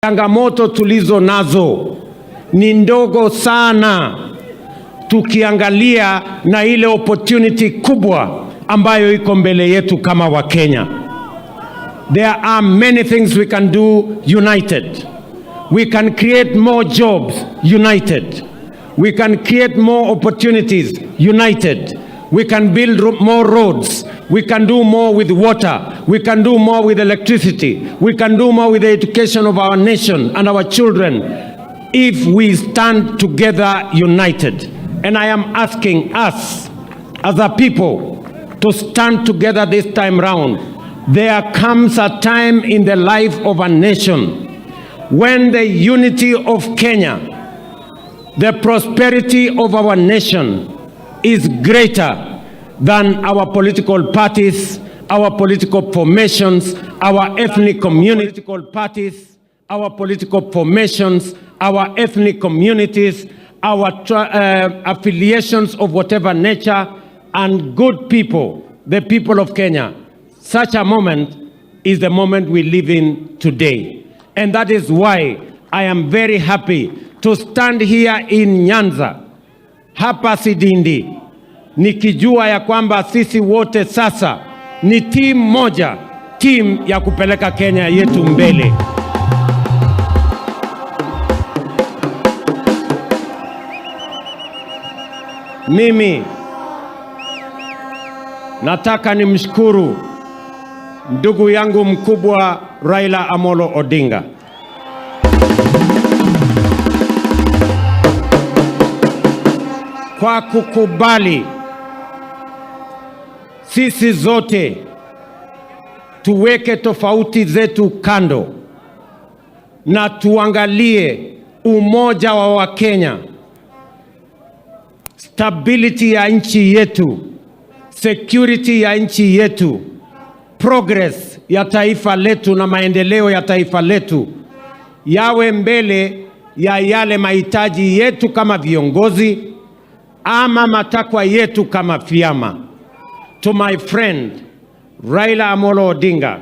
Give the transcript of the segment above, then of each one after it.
Changamoto tulizo nazo ni ndogo sana tukiangalia na ile opportunity kubwa ambayo iko mbele yetu kama Wakenya. There are many things we can do united. We can create more jobs united. We can create more opportunities united. We can build more roads. We can do more with water. We can do more with electricity. We can do more with the education of our nation and our children if we stand together united. And I am asking us as a people to stand together this time round. There comes a time in the life of a nation when the unity of Kenya, the prosperity of our nation is greater than our political parties, our political formations, our ethnic community parties, our political formations, our ethnic communities, our affiliations of whatever nature, and good people, the people of Kenya. Such a moment is the moment we live in today. And that is why I am very happy to stand here in Nyanza, hapa Sidindi, nikijua ya kwamba sisi wote sasa ni timu moja, timu ya kupeleka Kenya yetu mbele. Mimi nataka nimshukuru ndugu yangu mkubwa Raila Amolo Odinga kwa kukubali sisi zote tuweke tofauti zetu kando na tuangalie umoja wa Wakenya, stability ya nchi yetu, security ya nchi yetu, progress ya taifa letu na maendeleo ya taifa letu yawe mbele ya yale mahitaji yetu kama viongozi ama matakwa yetu kama vyama. To my friend Raila Amolo Odinga,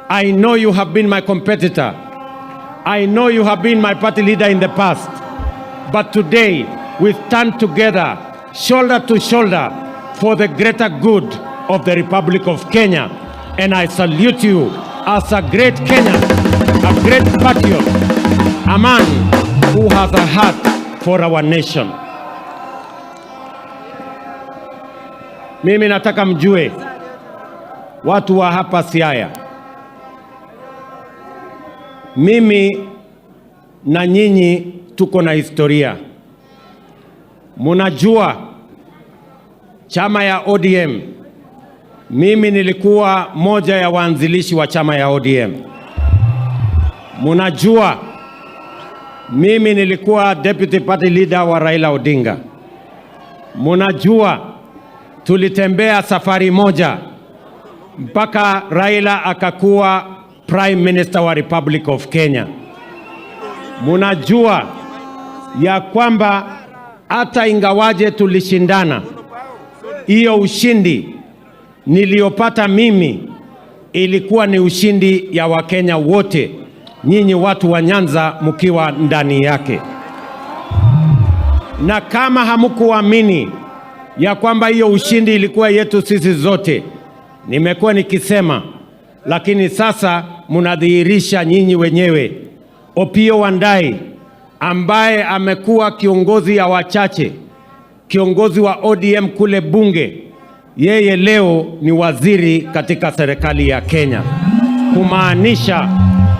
I know you have been my competitor. I know you have been my party leader in the past. But today we stand together, shoulder to shoulder, for the greater good of the Republic of Kenya. And I salute you as a great Kenyan, a great patriot, a man who has a heart for our nation. Mimi nataka mjue watu wa hapa Siaya, mimi na nyinyi tuko na historia. Munajua chama ya ODM, mimi nilikuwa moja ya waanzilishi wa chama ya ODM. Munajua mimi nilikuwa deputy party leader wa Raila Odinga. Munajua tulitembea safari moja mpaka Raila akakuwa Prime Minister wa Republic of Kenya. Munajua ya kwamba hata ingawaje tulishindana, hiyo ushindi niliopata mimi ilikuwa ni ushindi ya Wakenya wote, nyinyi watu wa Nyanza mkiwa ndani yake. Na kama hamkuamini ya kwamba hiyo ushindi ilikuwa yetu sisi zote, nimekuwa nikisema, lakini sasa mnadhihirisha nyinyi wenyewe. Opiyo Wandayi ambaye amekuwa kiongozi ya wachache, kiongozi wa ODM kule bunge, yeye leo ni waziri katika serikali ya Kenya, kumaanisha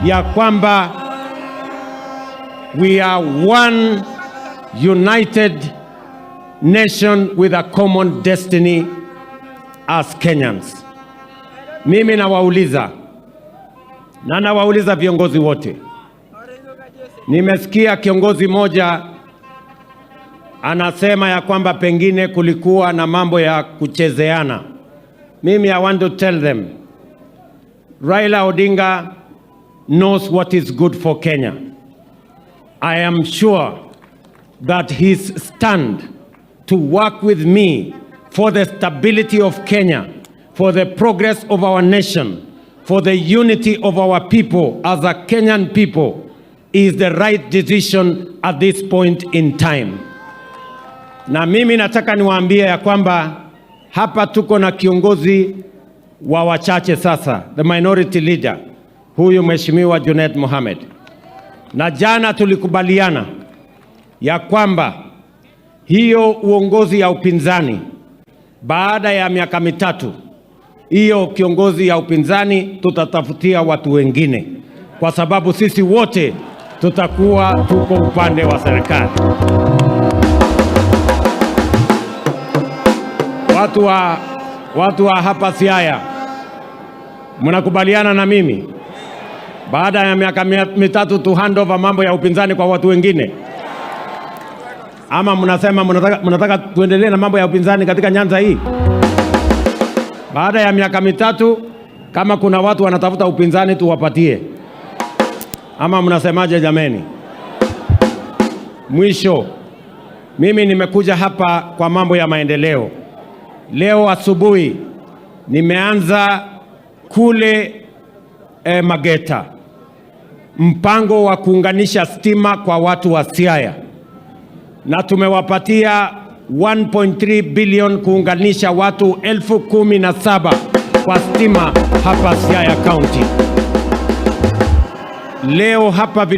ya kwamba we are one united nation with a common destiny as Kenyans. Mimi nawauliza viongozi wote. Nimesikia kiongozi moja anasema ya kwamba pengine kulikuwa na mambo ya kuchezeana. Mimi I want to tell them, Raila Odinga knows what is good for Kenya. I am sure that his stand to work with me for the stability of Kenya, for the progress of our nation, for the unity of our people as a Kenyan people is the right decision at this point in time. Na mimi nataka niwaambie ya kwamba hapa tuko na kiongozi wa wachache sasa, the minority leader, huyu Mheshimiwa Junet Mohamed. Na jana tulikubaliana ya kwamba hiyo uongozi ya upinzani baada ya miaka mitatu, hiyo kiongozi ya upinzani tutatafutia watu wengine, kwa sababu sisi wote tutakuwa tuko upande wa serikali. Watu wa hapa Siaya, mnakubaliana na mimi baada ya miaka mitatu tu hand over mambo ya upinzani kwa watu wengine? Ama mnasema mnataka tuendelee na mambo ya upinzani katika Nyanza hii? Baada ya miaka mitatu, kama kuna watu wanatafuta upinzani tuwapatie, ama mnasemaje jameni? Mwisho, mimi nimekuja hapa kwa mambo ya maendeleo. Leo asubuhi nimeanza kule Mageta mpango wa kuunganisha stima kwa watu wa Siaya, na tumewapatia 1.3 billion kuunganisha watu 17,000 kwa stima hapa Siaya County. Leo hapa